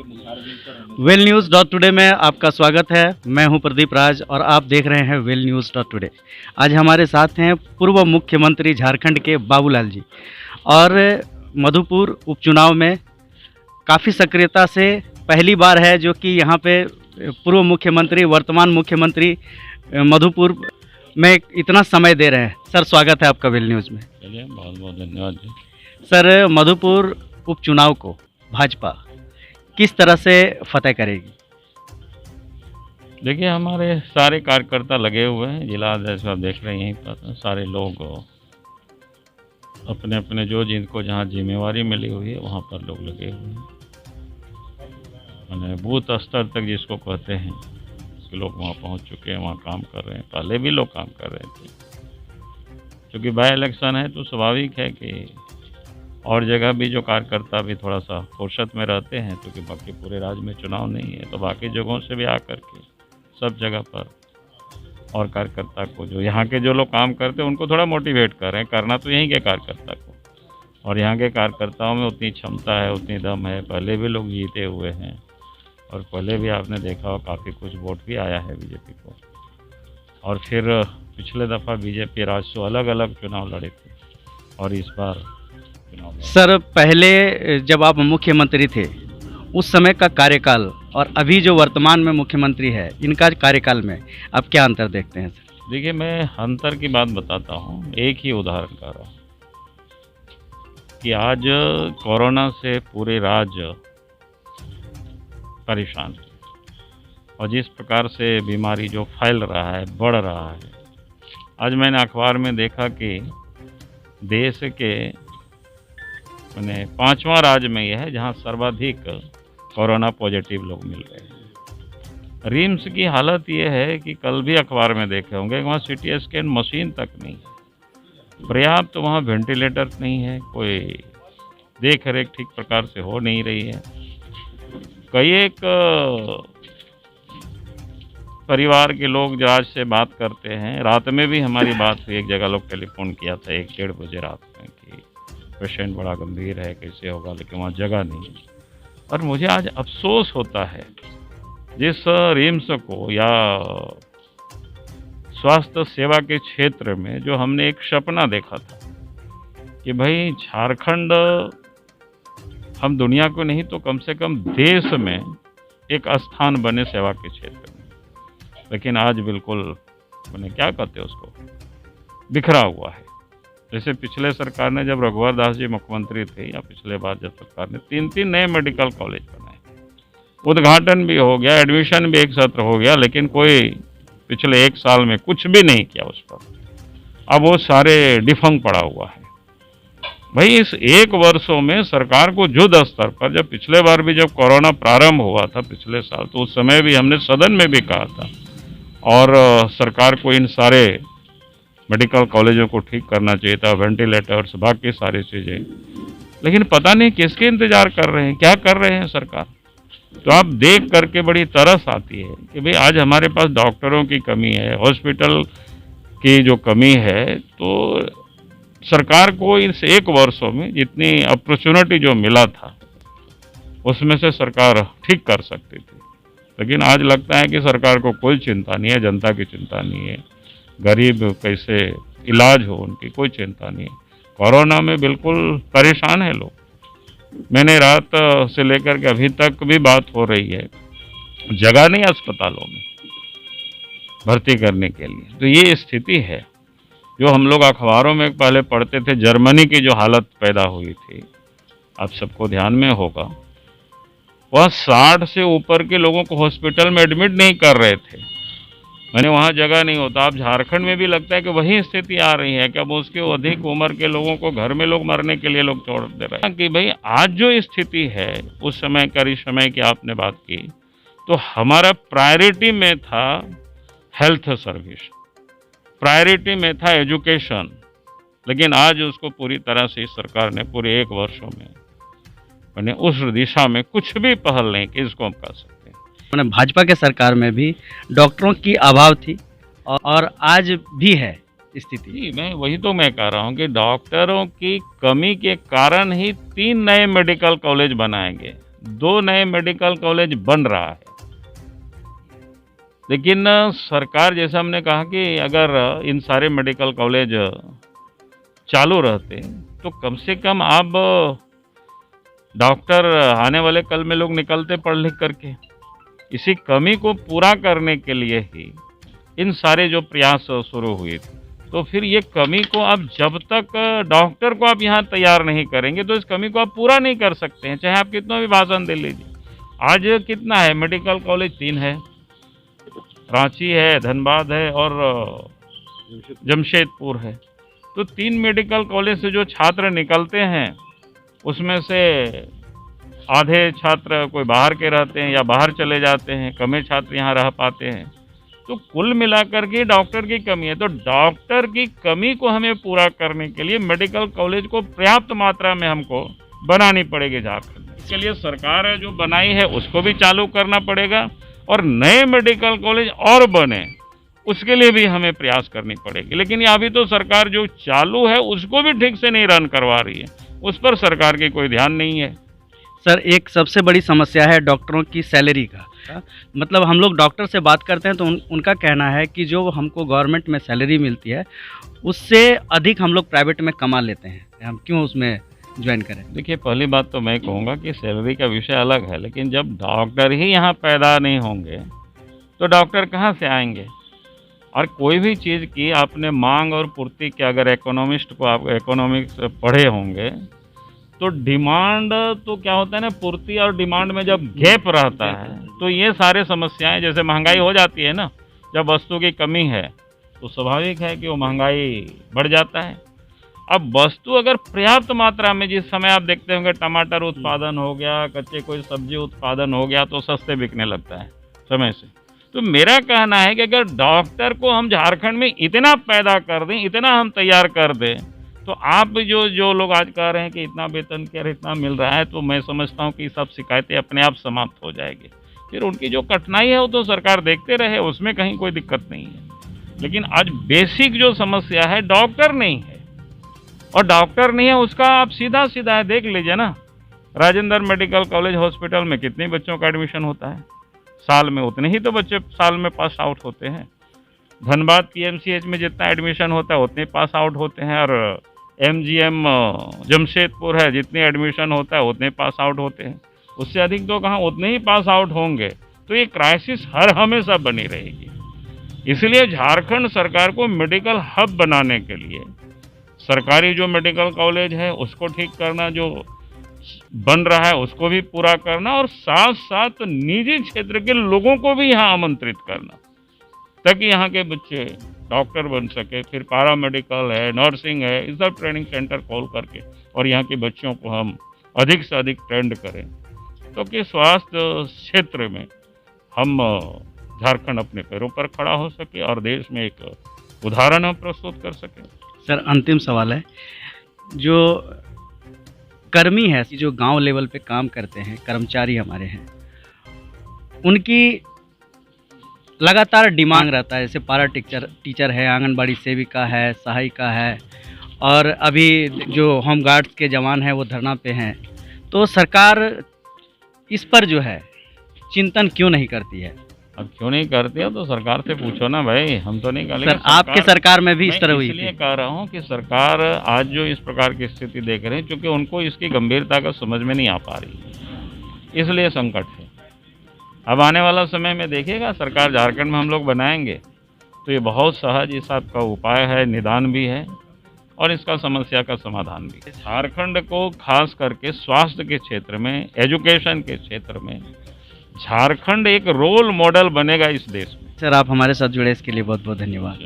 Well news dot today में आपका स्वागत है। मैं हूं प्रदीप राज और आप देख रहे हैं वेल न्यूज़ डॉट टुडे। आज हमारे साथ हैं पूर्व मुख्यमंत्री झारखंड के बाबूलाल जी और मधुपुर उपचुनाव में काफ़ी सक्रियता से पहली बार है जो कि यहाँ पे पूर्व मुख्यमंत्री वर्तमान मुख्यमंत्री मधुपुर में इतना समय दे रहे हैं। सर स्वागत है आपका वेल न्यूज़ में। चलिए बहुत बहुत धन्यवाद जी। सर मधुपुर उपचुनाव को भाजपा किस तरह से फतेह करेगी? देखिए हमारे सारे कार्यकर्ता लगे हुए हैं। जिला अध्यक्ष आप देख रहे हैं यहीं पर सारे लोग अपने अपने जो जिनको जहाँ जिम्मेवारी मिली हुई है वहाँ पर लोग लगे हुए हैं। मैंने बूथ स्तर तक जिसको कहते हैं उसके लोग वहाँ पहुँच चुके हैं, वहाँ काम कर रहे हैं। पहले भी लोग काम कर रहे थे। क्योंकि बाई इलेक्शन है तो स्वाभाविक है कि और जगह भी जो कार्यकर्ता भी थोड़ा सा फुर्सत में रहते हैं, क्योंकि बाकी पूरे राज्य में चुनाव नहीं है, तो बाकी जगहों से भी आकर के सब जगह पर और कार्यकर्ता को जो यहाँ के जो लोग काम करते हैं उनको थोड़ा मोटिवेट कर रहे हैं। करना तो यहीं के कार्यकर्ता को, और यहाँ के कार्यकर्ताओं में उतनी क्षमता है, उतनी दम है। पहले भी लोग जीते हुए हैं और पहले भी आपने देखा हो काफ़ी कुछ वोट भी आया है बीजेपी को। और फिर पिछले दफ़ा बीजेपी राज्य से अलग अलग चुनाव लड़े थे और इस बार सर पहले जब आप मुख्यमंत्री थे उस समय का कार्यकाल और अभी जो वर्तमान में मुख्यमंत्री है इनका कार्यकाल में आप क्या अंतर देखते हैं सर? देखिए मैं अंतर की बात बताता हूँ। एक ही उदाहरण कर रहा हूँ कि आज कोरोना से पूरे राज्य परेशान है और जिस प्रकार से बीमारी जो फैल रहा है, बढ़ रहा है। आज मैंने अखबार में देखा कि देश के मैंने 5वां राज्य में यह है जहां सर्वाधिक कोरोना पॉजिटिव लोग मिल रहे हैं। रिम्स की हालत यह है कि कल भी अखबार में देखे होंगे वहाँ सीटी स्कैन मशीन तक नहीं है, पर्याप्त तो वहाँ वेंटिलेटर नहीं है, कोई देख रेख ठीक प्रकार से हो नहीं रही है। कई एक परिवार के जो आज से बात करते हैं, रात में भी हमारी बात हुई, एक जगह लोग टेलीफोन किया था 1-1:30 बजे रात में कि पेशेंट बड़ा गंभीर है, कैसे होगा, लेकिन वहाँ जगह नहीं है। और मुझे आज अफसोस होता है जिस रिम्स को या स्वास्थ्य सेवा के क्षेत्र में जो हमने एक सपना देखा था कि भाई झारखंड हम दुनिया को नहीं तो कम से कम देश में एक स्थान बने सेवा के क्षेत्र में, लेकिन आज बिल्कुल मैंने क्या कहते हैं उसको बिखरा हुआ है। जैसे पिछले सरकार ने जब रघुवर दास जी मुख्यमंत्री थे या पिछले बार जब सरकार ने 3-3 नए मेडिकल कॉलेज बनाए, उद्घाटन भी हो गया, एडमिशन भी एक सत्र हो गया, लेकिन कोई पिछले 1 साल में कुछ भी नहीं किया उस पर। अब वो सारे डिफंग पड़ा हुआ है। भाई इस 1 वर्षों में सरकार को युद्ध स्तर पर, जब पिछले बार भी जब कोरोना प्रारंभ हुआ था पिछले साल, तो उस समय भी हमने सदन में भी कहा था और सरकार को इन सारे मेडिकल कॉलेजों को ठीक करना चाहिए था, वेंटिलेटर्स बाकी सारी चीज़ें, लेकिन पता नहीं किसके इंतज़ार कर रहे हैं, क्या कर रहे हैं सरकार। तो आप देख करके बड़ी तरस आती है कि भाई आज हमारे पास डॉक्टरों की कमी है, हॉस्पिटल की जो कमी है, तो सरकार को इस 1 वर्षों में जितनी अपॉर्चुनिटी जो मिला था उसमें से सरकार ठीक कर सकती थी, लेकिन आज लगता है कि सरकार को कोई चिंता नहीं है, जनता की चिंता नहीं है, गरीब कैसे इलाज हो उनकी कोई चिंता नहीं है। कोरोना में बिल्कुल परेशान है लोग। मैंने रात से लेकर के अभी तक भी बात हो रही है, जगह नहीं अस्पतालों में भर्ती करने के लिए। तो ये स्थिति है जो हम लोग अखबारों में पहले पढ़ते थे। जर्मनी की जो हालत पैदा हुई थी, आप सबको ध्यान में होगा, वह 60 से ऊपर के लोगों को हॉस्पिटल में एडमिट नहीं कर रहे थे, मैंने वहाँ जगह नहीं होता। अब झारखंड में भी लगता है कि वही स्थिति आ रही है कि अब उसके अधिक उम्र के लोगों को घर में लोग मरने के लिए लोग छोड़ दे रहे हैं। कि भाई आज जो स्थिति है, उस समय का इस समय की आपने बात की, तो हमारा प्रायोरिटी में था हेल्थ सर्विस, प्रायोरिटी में था एजुकेशन, लेकिन आज उसको पूरी तरह से इस सरकार ने पूरे 1 वर्षों में मैंने उस दिशा में कुछ भी पहल नहीं की, इसको हम कह सकते हैं। मैंने भाजपा के सरकार में भी डॉक्टरों की अभाव थी और आज भी है स्थिति। जी मैं कह रहा हूँ कि डॉक्टरों की कमी के कारण ही 3 नए मेडिकल कॉलेज बनाएंगे 2 नए मेडिकल कॉलेज बन रहा है। लेकिन सरकार, जैसा हमने कहा कि अगर इन सारे मेडिकल कॉलेज चालू रहते तो कम से कम अब डॉक्टर आने वाले कल में लोग निकलते पढ़ लिख करके। इसी कमी को पूरा करने के लिए ही इन सारे जो प्रयास शुरू हुए थे। तो फिर ये कमी को आप जब तक डॉक्टर को आप यहाँ तैयार नहीं करेंगे तो इस कमी को आप पूरा नहीं कर सकते हैं, चाहे आप कितना भी भाषण दे लीजिए। आज कितना है मेडिकल कॉलेज? 3 है, रांची है, धनबाद है और जमशेदपुर है। तो 3 मेडिकल कॉलेज से जो छात्र निकलते हैं उसमें से आधे छात्र कोई बाहर के रहते हैं या बाहर चले जाते हैं, कम छात्र यहाँ रह पाते हैं। तो कुल मिलाकर के डॉक्टर की कमी है। तो डॉक्टर की कमी को हमें पूरा करने के लिए मेडिकल कॉलेज को पर्याप्त मात्रा में हमको बनानी पड़ेगी झारखंड में। इसके लिए सरकार जो बनाई है उसको भी चालू करना पड़ेगा और नए मेडिकल कॉलेज और बने उसके लिए भी हमें प्रयास करनी पड़ेगी। लेकिन ये अभी तो सरकार जो चालू है उसको भी ठीक से नहीं रन करवा रही है, उस पर सरकार की कोई ध्यान नहीं है। सर, एक सबसे बड़ी समस्या है डॉक्टरों की सैलरी का। मतलब हम लोग डॉक्टर से बात करते हैं तो उनका कहना है कि जो हमको गवर्नमेंट में सैलरी मिलती है उससे अधिक हम लोग प्राइवेट में कमा लेते हैं, हम क्यों उसमें ज्वाइन करें? देखिए, पहली बात तो मैं कहूँगा कि सैलरी का विषय अलग है, लेकिन जब डॉक्टर ही यहाँ पैदा नहीं होंगे तो डॉक्टर कहाँ से आएंगे? और कोई भी चीज़ की आपने मांग और पूर्ति की, अगर इकोनॉमिस्ट को आप इकोनॉमिक्स पढ़े होंगे तो डिमांड तो क्या होता है ना, पूर्ति और डिमांड में जब गैप रहता है तो ये सारे समस्याएं, जैसे महंगाई हो जाती है ना, जब वस्तु की कमी है तो स्वाभाविक है कि वो महंगाई बढ़ जाता है। अब वस्तु अगर पर्याप्त मात्रा में, जिस समय आप देखते होंगे टमाटर उत्पादन हो गया, कच्चे कोई सब्जी उत्पादन हो गया तो सस्ते बिकने लगता है समय से। तो मेरा कहना है कि अगर डॉक्टर को हम झारखंड में इतना पैदा कर दें, इतना हम तैयार कर दें, तो आप जो लोग आज कह रहे हैं कि इतना वेतन क्या इतना मिल रहा है, तो मैं समझता हूँ कि सब शिकायतें अपने आप समाप्त हो जाएगी। फिर उनकी जो कठिनाई है वो तो सरकार देखते रहे, उसमें कहीं कोई दिक्कत नहीं है। लेकिन आज बेसिक जो समस्या है डॉक्टर नहीं है, और डॉक्टर नहीं है उसका आप सीधा सीधा है देख लीजिए ना, राजेंद्र मेडिकल कॉलेज हॉस्पिटल में कितने बच्चों का एडमिशन होता है साल में? उतने ही तो बच्चे साल में पास आउट होते हैं। धनबाद PMCH में जितना एडमिशन होता है उतने पास आउट होते हैं, और MGM जमशेदपुर है जितने एडमिशन होता है उतने पास आउट होते हैं। उससे अधिक तो कहाँ उतने ही पास आउट होंगे। तो ये क्राइसिस हर हमेशा बनी रहेगी। इसलिए झारखंड सरकार को मेडिकल हब बनाने के लिए सरकारी जो मेडिकल कॉलेज है उसको ठीक करना, जो बन रहा है उसको भी पूरा करना, और साथ साथ निजी क्षेत्र के लोगों को भी यहाँ आमंत्रित करना ताकि यहाँ के बच्चे डॉक्टर बन सके। फिर पैरा मेडिकल है, नर्सिंग है, इस सब ट्रेनिंग सेंटर खोल करके और यहाँ के बच्चों को हम अधिक से अधिक ट्रेंड करें, तो कि स्वास्थ्य क्षेत्र में हम झारखंड अपने पैरों पर खड़ा हो सके और देश में एक उदाहरण हम प्रस्तुत कर सकें। सर, अंतिम सवाल है, जो कर्मी है, जो गांव लेवल पे काम करते हैं, कर्मचारी हमारे हैं, उनकी लगातार डिमांड रहता है, जैसे पारा टीचर है, आंगनबाड़ी सेविका है, सहायिका है, और अभी जो होम गार्ड्स के जवान हैं वो धरना पे हैं। तो सरकार इस पर जो है चिंतन क्यों नहीं करती है? अब क्यों नहीं करती है तो सरकार से पूछो ना भाई, हम तो नहीं कह। सर, आपके सरकार में भी इस तरह हुई थी। इसलिए कह रहा हूँ कि सरकार आज जो इस प्रकार की स्थिति देख रहे हैं, क्योंकि उनको इसकी गंभीरता का समझ में नहीं आ पा रही है, इसलिए संकट है। अब आने वाला समय में देखिएगा, सरकार झारखंड में हम लोग बनाएंगे तो ये बहुत सहज इस आपका उपाय है, निदान भी है और इसका समस्या का समाधान भी है। झारखंड को खास करके स्वास्थ्य के क्षेत्र में, एजुकेशन के क्षेत्र में झारखंड एक रोल मॉडल बनेगा इस देश में। सर, आप हमारे साथ जुड़े इसके लिए बहुत बहुत धन्यवाद।